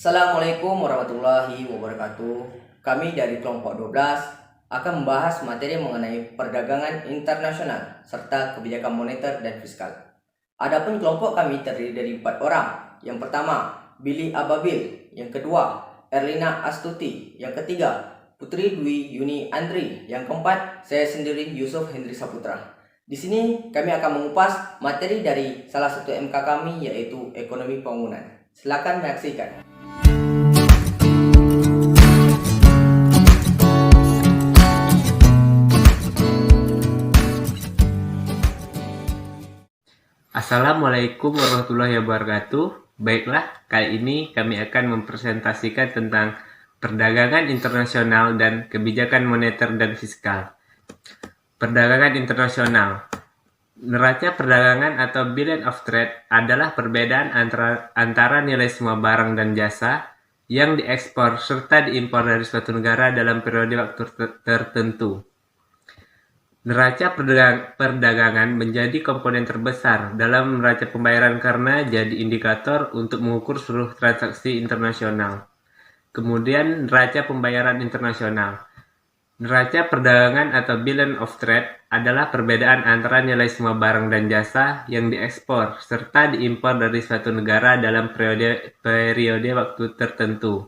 Assalamualaikum warahmatullahi wabarakatuh. Kami dari kelompok 12 akan membahas materi mengenai perdagangan internasional serta kebijakan moneter dan fiskal. Adapun kelompok kami terdiri dari 4 orang. Yang pertama, Billy Ababil. Yang kedua, Erlina Astuti. Yang ketiga, Putri Dwi Yuni Andri. Yang keempat, saya sendiri Yusuf Hendri Saputra. Di sini kami akan mengupas materi dari salah satu MK kami, yaitu ekonomi bangunan. Silakan menyaksikan. Assalamualaikum warahmatullahi wabarakatuh. Baiklah, kali ini kami akan mempresentasikan tentang perdagangan internasional dan kebijakan moneter dan fiskal. Perdagangan internasional. Neraca perdagangan atau Balance of Trade adalah perbedaan antara nilai semua barang dan jasa yang diekspor serta diimpor dari suatu negara dalam periode waktu tertentu. Neraca perdagangan menjadi komponen terbesar dalam neraca pembayaran karena jadi indikator untuk mengukur seluruh transaksi internasional. Kemudian neraca pembayaran internasional. Neraca perdagangan atau Balance of Trade adalah perbedaan antara nilai semua barang dan jasa yang diekspor serta diimpor dari suatu negara dalam periode waktu tertentu.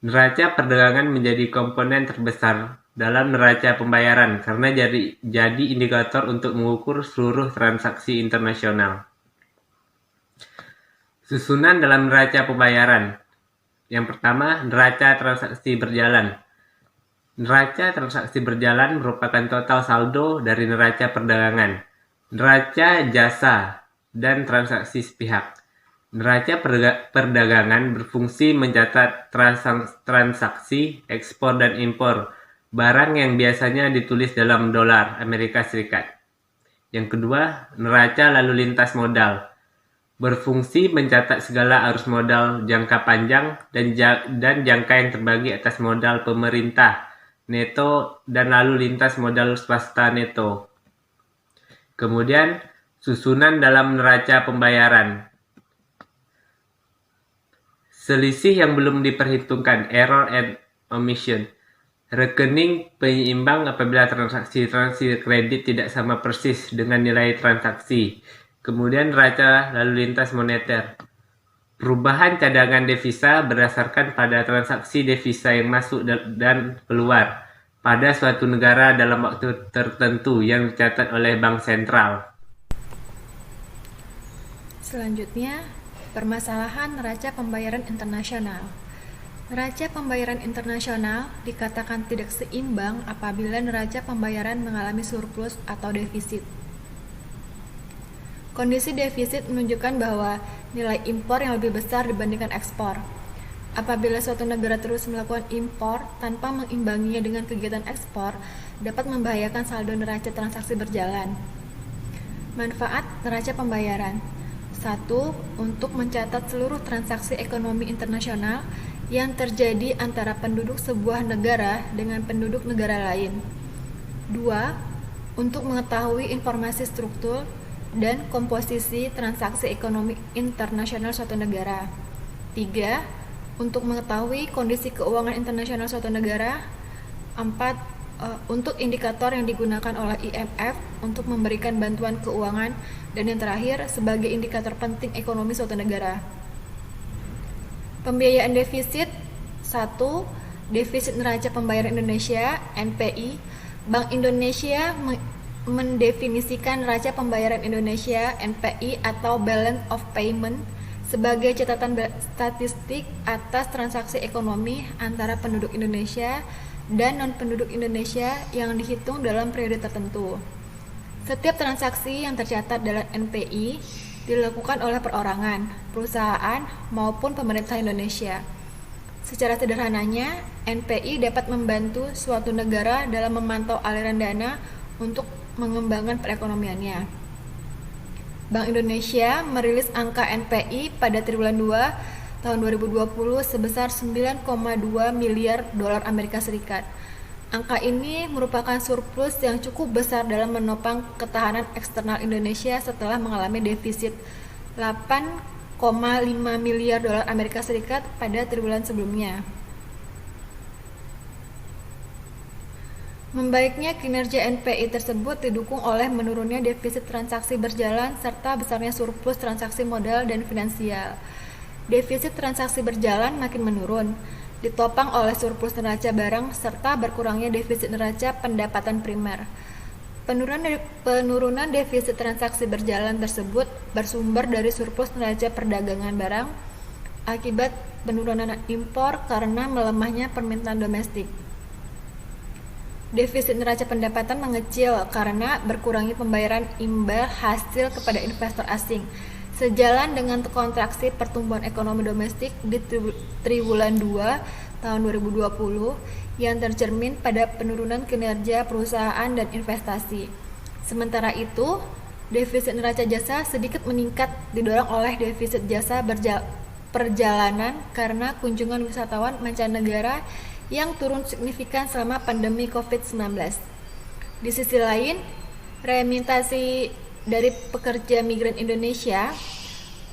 Neraca perdagangan menjadi komponen terbesar dalam neraca pembayaran karena jadi indikator untuk mengukur seluruh transaksi internasional. Susunan dalam neraca pembayaran. Yang pertama, neraca transaksi berjalan. Neraca transaksi berjalan merupakan total saldo dari neraca perdagangan, neraca jasa, dan transaksi sepihak. Neraca perdagangan berfungsi mencatat transaksi ekspor dan impor barang yang biasanya ditulis dalam dolar Amerika Serikat. Yang kedua, neraca lalu lintas modal. Berfungsi mencatat segala arus modal jangka panjang dan jangka yang terbagi atas modal pemerintah neto dan lalu lintas modal swasta neto. Kemudian, susunan dalam neraca pembayaran. Selisih yang belum diperhitungkan, error and omission. Rekening penyeimbang apabila transaksi kredit tidak sama persis dengan nilai transaksi. Kemudian neraca lalu lintas moneter. Perubahan cadangan devisa berdasarkan pada transaksi devisa yang masuk dan keluar pada suatu negara dalam waktu tertentu yang dicatat oleh Bank Sentral. Selanjutnya, permasalahan neraca pembayaran internasional. Neraca pembayaran internasional dikatakan tidak seimbang apabila neraca pembayaran mengalami surplus atau defisit. Kondisi defisit menunjukkan bahwa nilai impor yang lebih besar dibandingkan ekspor. Apabila suatu negara terus melakukan impor tanpa mengimbanginya dengan kegiatan ekspor, dapat membahayakan saldo neraca transaksi berjalan. Manfaat neraca pembayaran. 1. Untuk mencatat seluruh transaksi ekonomi internasional yang terjadi antara penduduk sebuah negara dengan penduduk negara lain. 2. Untuk mengetahui informasi struktur dan komposisi transaksi ekonomi internasional suatu negara. 3. Untuk mengetahui kondisi keuangan internasional suatu negara. 4. Untuk indikator yang digunakan oleh IMF untuk memberikan bantuan keuangan. Dan yang terakhir, sebagai indikator penting ekonomi suatu negara. Pembiayaan defisit. 1. Defisit neraca pembayaran Indonesia (NPI). Bank Indonesia mendefinisikan neraca pembayaran Indonesia (NPI) atau Balance of Payment sebagai catatan statistik atas transaksi ekonomi antara penduduk Indonesia dan non-penduduk Indonesia yang dihitung dalam periode tertentu. Setiap transaksi yang tercatat dalam NPI dilakukan oleh perorangan, perusahaan, maupun pemerintah Indonesia. Secara sederhananya, NPI dapat membantu suatu negara dalam memantau aliran dana untuk mengembangkan perekonomiannya. Bank Indonesia merilis angka NPI pada triwulan 2 tahun 2020 sebesar 9,2 miliar dolar Amerika Serikat. Angka ini merupakan surplus yang cukup besar dalam menopang ketahanan eksternal Indonesia setelah mengalami defisit 8,2 miliar dolar Amerika Serikat pada triwulan sebelumnya. Membaiknya kinerja NPI tersebut didukung oleh menurunnya defisit transaksi berjalan serta besarnya surplus transaksi modal dan finansial. Defisit transaksi berjalan makin menurun, ditopang oleh surplus neraca barang serta berkurangnya defisit neraca pendapatan primer. Penurunan defisit transaksi berjalan tersebut bersumber dari surplus neraca perdagangan barang akibat penurunan impor karena melemahnya permintaan domestik. Defisit neraca pendapatan mengecil karena berkurangnya pembayaran imbal hasil kepada investor asing, sejalan dengan kontraksi pertumbuhan ekonomi domestik di triwulan 2 tahun 2020 yang tercermin pada penurunan kinerja perusahaan dan investasi. Sementara itu, defisit neraca jasa sedikit meningkat didorong oleh defisit jasa perjalanan karena kunjungan wisatawan mancanegara yang turun signifikan selama pandemi COVID-19. Di sisi lain, remintasi dari pekerja migran Indonesia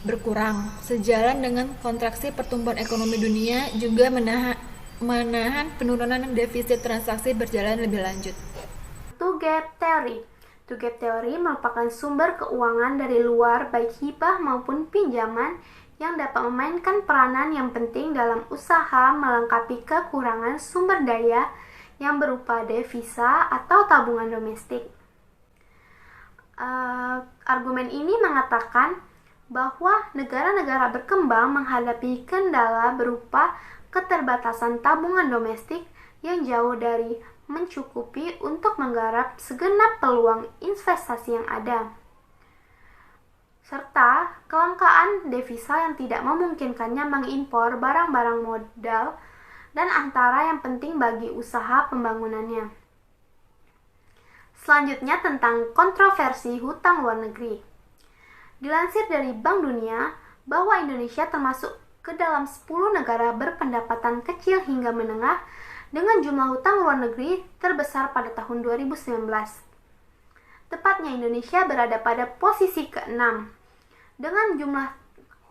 berkurang, sejalan dengan kontraksi pertumbuhan ekonomi dunia juga menahan penurunan defisit transaksi berjalan lebih lanjut. Two-gap theory. Two-gap theory merupakan sumber keuangan dari luar baik hibah maupun pinjaman yang dapat memainkan peranan yang penting dalam usaha melengkapi kekurangan sumber daya yang berupa devisa atau tabungan domestik. Argumen ini mengatakan bahwa negara-negara berkembang menghadapi kendala berupa keterbatasan tabungan domestik yang jauh dari mencukupi untuk menggarap segenap peluang investasi yang ada, serta kelangkaan devisa yang tidak memungkinkannya mengimpor barang-barang modal dan antara yang penting bagi usaha pembangunannya. Selanjutnya tentang kontroversi hutang luar negeri. Dilansir dari Bank Dunia bahwa Indonesia termasuk ke dalam 10 negara berpendapatan kecil hingga menengah dengan jumlah hutang luar negeri terbesar pada tahun 2019. Tepatnya Indonesia berada pada posisi ke-6 dengan jumlah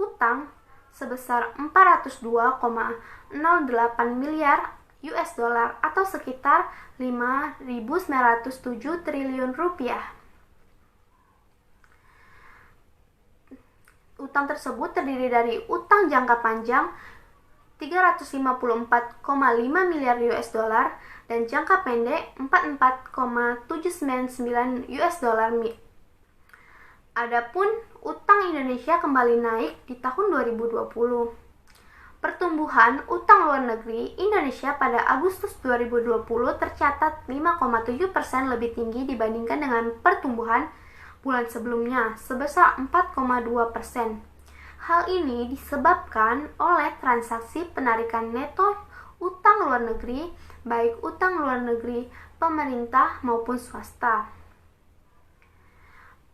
hutang sebesar 402,08 miliar US dollar atau sekitar 5.907 triliun rupiah. Utang tersebut terdiri dari utang jangka panjang 354,5 miliar US dollar dan jangka pendek 44,799 US dollar. Adapun utang Indonesia kembali naik di tahun 2020. Pertumbuhan utang luar negeri Indonesia pada Agustus 2020 tercatat 5,7% lebih tinggi dibandingkan dengan pertumbuhan bulan sebelumnya sebesar 4,2%. Hal ini disebabkan oleh transaksi penarikan neto utang luar negeri, baik utang luar negeri pemerintah maupun swasta.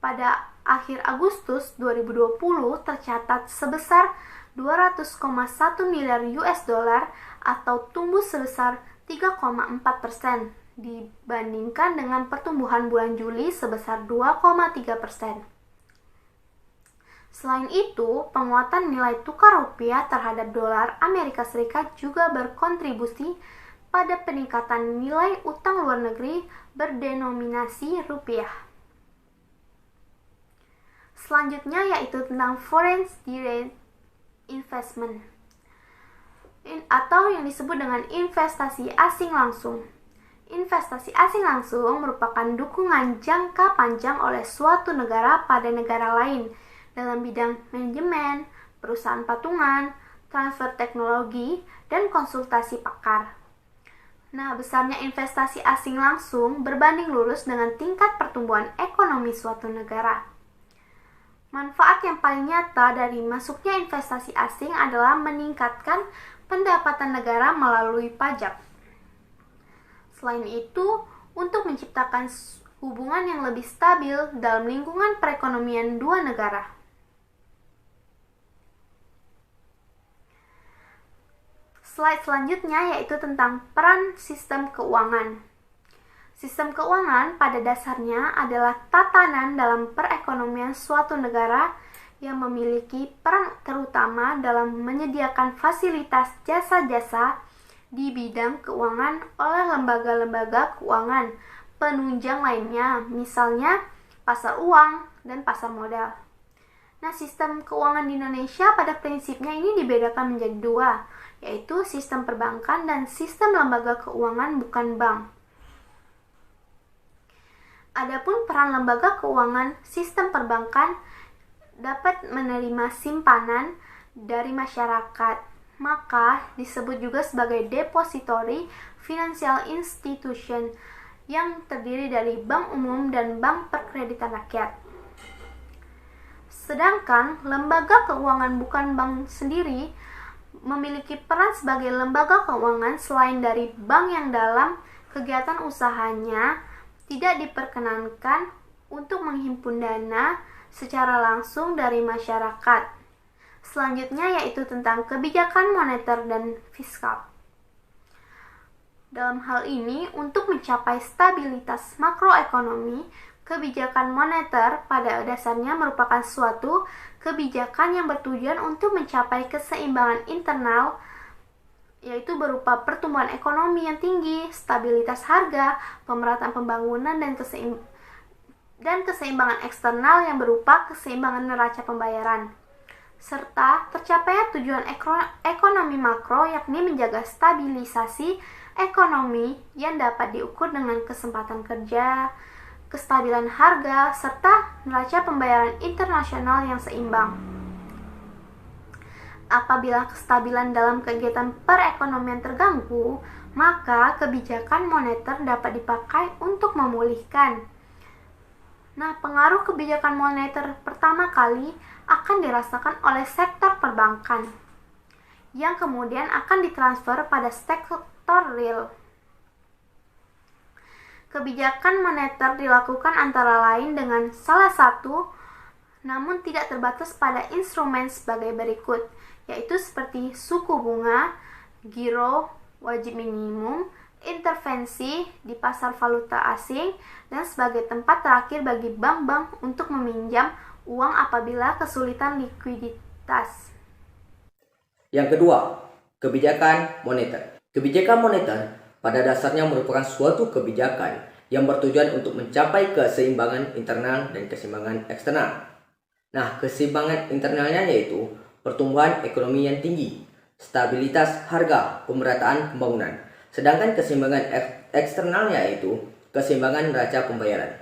Pada akhir Agustus 2020 tercatat sebesar 200,1 miliar US dollar atau tumbuh sebesar 3,4% dibandingkan dengan pertumbuhan bulan Juli sebesar 2,3%. Selain itu, penguatan nilai tukar rupiah terhadap dolar Amerika Serikat juga berkontribusi pada peningkatan nilai utang luar negeri berdenominasi rupiah. Selanjutnya yaitu tentang foreign direct investment atau yang disebut dengan investasi asing langsung. Investasi asing langsung merupakan dukungan jangka panjang oleh suatu negara pada negara lain dalam bidang manajemen, perusahaan patungan, transfer teknologi, dan konsultasi pakar. Nah, besarnya investasi asing langsung berbanding lurus dengan tingkat pertumbuhan ekonomi suatu negara. Manfaat yang paling nyata dari masuknya investasi asing adalah meningkatkan pendapatan negara melalui pajak. Selain itu, untuk menciptakan hubungan yang lebih stabil dalam lingkungan perekonomian dua negara. Slide selanjutnya yaitu tentang peran sistem keuangan. Sistem keuangan pada dasarnya adalah tatanan dalam perekonomian suatu negara yang memiliki peran terutama dalam menyediakan fasilitas jasa-jasa di bidang keuangan oleh lembaga-lembaga keuangan penunjang lainnya, misalnya pasar uang dan pasar modal. Nah, sistem keuangan di Indonesia pada prinsipnya ini dibedakan menjadi dua, yaitu sistem perbankan dan sistem lembaga keuangan bukan bank. Adapun peran lembaga keuangan sistem perbankan dapat menerima simpanan dari masyarakat, maka disebut juga sebagai depository financial institution yang terdiri dari bank umum dan bank perkreditan rakyat. Sedangkan lembaga keuangan bukan bank sendiri memiliki peran sebagai lembaga keuangan selain dari bank yang dalam kegiatan usahanya tidak diperkenankan untuk menghimpun dana secara langsung dari masyarakat. Selanjutnya yaitu tentang kebijakan moneter dan fiskal. Dalam hal ini, untuk mencapai stabilitas makroekonomi, kebijakan moneter pada dasarnya merupakan suatu kebijakan yang bertujuan untuk mencapai keseimbangan internal, yaitu berupa pertumbuhan ekonomi yang tinggi, stabilitas harga, pemerataan pembangunan, dan keseimbangan eksternal yang berupa keseimbangan neraca pembayaran, serta tercapainya tujuan ekonomi makro, yakni menjaga stabilisasi ekonomi yang dapat diukur dengan kesempatan kerja, kestabilan harga, serta neraca pembayaran internasional yang seimbang. Apabila kestabilan dalam kegiatan perekonomian terganggu, maka kebijakan moneter dapat dipakai untuk memulihkan. Nah, pengaruh kebijakan moneter pertama kali akan dirasakan oleh sektor perbankan, yang kemudian akan ditransfer pada sektor real. Kebijakan moneter dilakukan antara lain dengan salah satu, namun tidak terbatas pada instrumen sebagai berikut, yaitu seperti suku bunga, giro, wajib minimum, intervensi di pasar valuta asing, dan sebagai tempat terakhir bagi bank-bank untuk meminjam uang apabila kesulitan likuiditas. Yang kedua, kebijakan moneter. Kebijakan moneter pada dasarnya merupakan suatu kebijakan yang bertujuan untuk mencapai keseimbangan internal dan keseimbangan eksternal. Nah, keseimbangan internalnya yaitu pertumbuhan ekonomi yang tinggi, stabilitas harga, pemerataan pembangunan. Sedangkan keseimbangan eksternalnya yaitu keseimbangan neraca pembayaran.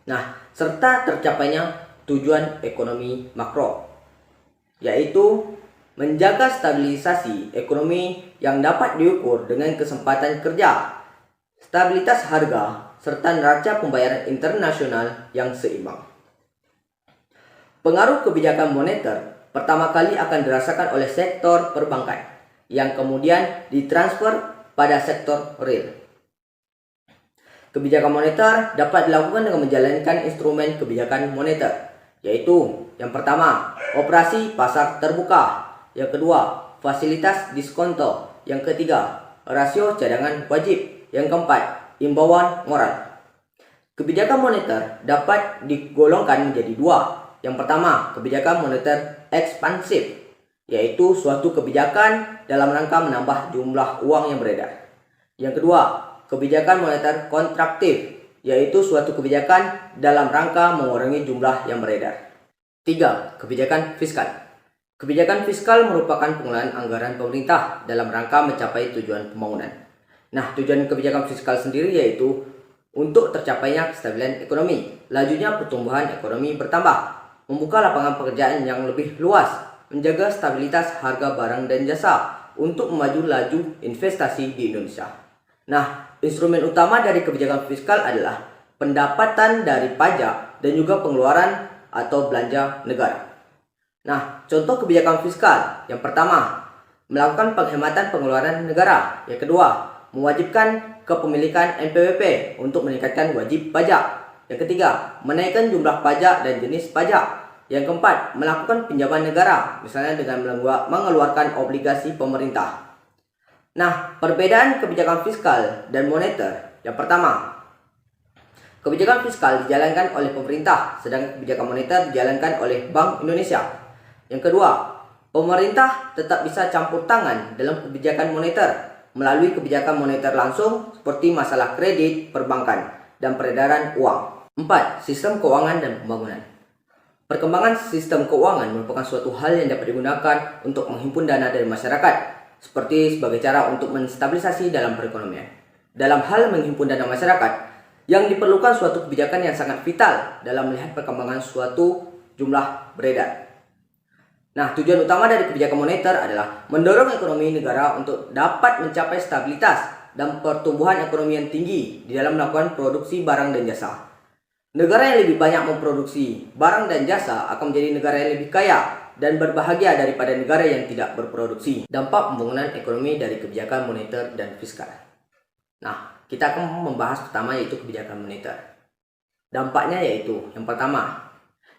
Nah, serta tercapainya tujuan ekonomi makro, yaitu menjaga stabilisasi ekonomi yang dapat diukur dengan kesempatan kerja, stabilitas harga, serta neraca pembayaran internasional yang seimbang. Pengaruh kebijakan moneter pertama kali akan dirasakan oleh sektor perbankan, yang kemudian ditransfer pada sektor real. Kebijakan moneter dapat dilakukan dengan menjalankan instrumen kebijakan moneter, yaitu yang pertama, operasi pasar terbuka. Yang kedua, fasilitas diskonto. Yang ketiga, rasio cadangan wajib. Yang keempat, imbauan moral. Kebijakan moneter dapat digolongkan menjadi dua. Yang pertama, kebijakan moneter ekspansif, yaitu suatu kebijakan dalam rangka menambah jumlah uang yang beredar. Yang kedua, kebijakan moneter kontraktif, yaitu suatu kebijakan dalam rangka mengurangi jumlah yang beredar. 3. Kebijakan fiskal. Kebijakan fiskal merupakan pengelolaan anggaran pemerintah dalam rangka mencapai tujuan pembangunan. Nah, tujuan kebijakan fiskal sendiri yaitu untuk tercapainya kestabilan ekonomi, lajunya pertumbuhan ekonomi bertambah, membuka lapangan pekerjaan yang lebih luas, menjaga stabilitas harga barang dan jasa, untuk memaju laju investasi di Indonesia. Nah, instrumen utama dari kebijakan fiskal adalah pendapatan dari pajak dan juga pengeluaran atau belanja negara. Nah, contoh kebijakan fiskal. Yang pertama, melakukan penghematan pengeluaran negara. Yang kedua, mewajibkan kepemilikan NPWP untuk meningkatkan wajib pajak. Yang ketiga, menaikkan jumlah pajak dan jenis pajak. Yang keempat, melakukan pinjaman negara, misalnya dengan mengeluarkan obligasi pemerintah. Nah, perbedaan kebijakan fiskal dan moneter. Yang pertama, Kebijakan fiskal dijalankan oleh pemerintah, sedangkan kebijakan moneter dijalankan oleh Bank Indonesia. Yang kedua, pemerintah tetap bisa campur tangan dalam kebijakan moneter melalui kebijakan moneter langsung seperti masalah kredit, perbankan, dan peredaran uang. 4. Sistem keuangan dan pembangunan. Perkembangan sistem keuangan merupakan suatu hal yang dapat digunakan untuk menghimpun dana dari masyarakat, seperti sebagai cara untuk menstabilisasi dalam perekonomian. Dalam hal menghimpun dana masyarakat, yang diperlukan suatu kebijakan yang sangat vital dalam melihat perkembangan suatu jumlah beredar. Nah, tujuan utama dari kebijakan moneter adalah mendorong ekonomi negara untuk dapat mencapai stabilitas dan pertumbuhan ekonomi yang tinggi di dalam melakukan produksi barang dan jasa. Negara yang lebih banyak memproduksi barang dan jasa akan menjadi negara yang lebih kaya dan berbahagia daripada negara yang tidak berproduksi. Dampak pembangunan ekonomi dari kebijakan moneter dan fiskal. Nah, kita akan membahas pertama yaitu kebijakan moneter. Dampaknya yaitu yang pertama,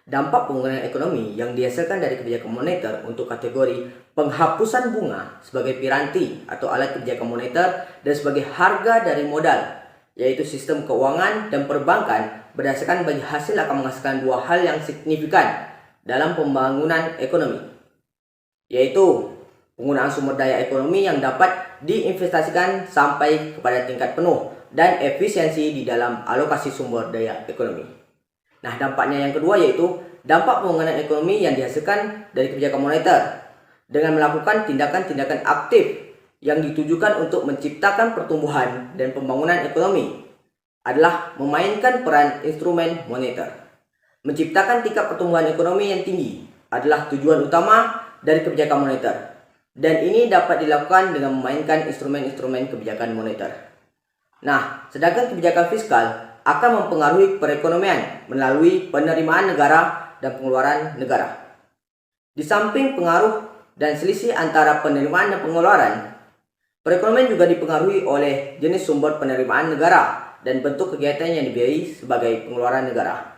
dampak pembangunan ekonomi yang dihasilkan dari kebijakan moneter untuk kategori penghapusan bunga sebagai piranti atau alat kebijakan moneter dan sebagai harga dari modal, yaitu sistem keuangan dan perbankan berdasarkan bagi hasil akan menghasilkan dua hal yang signifikan dalam pembangunan ekonomi, yaitu penggunaan sumber daya ekonomi yang dapat diinvestasikan sampai kepada tingkat penuh dan efisiensi di dalam alokasi sumber daya ekonomi. Nah, dampaknya yang kedua yaitu dampak pembangunan ekonomi yang dihasilkan dari kebijakan moneter dengan melakukan tindakan-tindakan aktif yang ditujukan untuk menciptakan pertumbuhan dan pembangunan ekonomi adalah memainkan peran instrumen moneter. Menciptakan tingkat pertumbuhan ekonomi yang tinggi adalah tujuan utama dari kebijakan moneter, dan ini dapat dilakukan dengan memainkan instrumen-instrumen kebijakan moneter. Nah, sedangkan kebijakan fiskal akan mempengaruhi perekonomian melalui penerimaan negara dan pengeluaran negara. Di samping pengaruh dan selisih antara penerimaan dan pengeluaran, perekonomian juga dipengaruhi oleh jenis sumber penerimaan negara dan bentuk kegiatan yang dibiayai sebagai pengeluaran negara.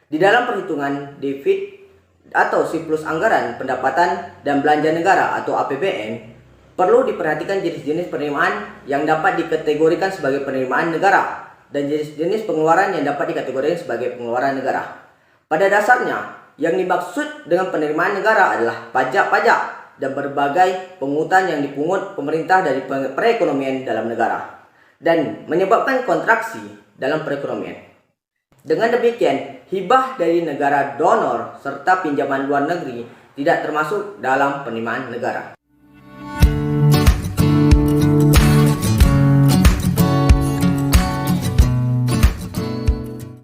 Di dalam perhitungan defisit atau siklus anggaran pendapatan dan belanja negara atau APBN, perlu diperhatikan jenis-jenis penerimaan yang dapat dikategorikan sebagai penerimaan negara dan jenis-jenis pengeluaran yang dapat dikategorikan sebagai pengeluaran negara. Pada dasarnya, yang dimaksud dengan penerimaan negara adalah pajak-pajak dan berbagai pungutan yang dipungut pemerintah dari perekonomian dalam negara dan menyebabkan kontraksi dalam perekonomian. Dengan demikian, hibah dari negara donor serta pinjaman luar negeri tidak termasuk dalam penerimaan negara.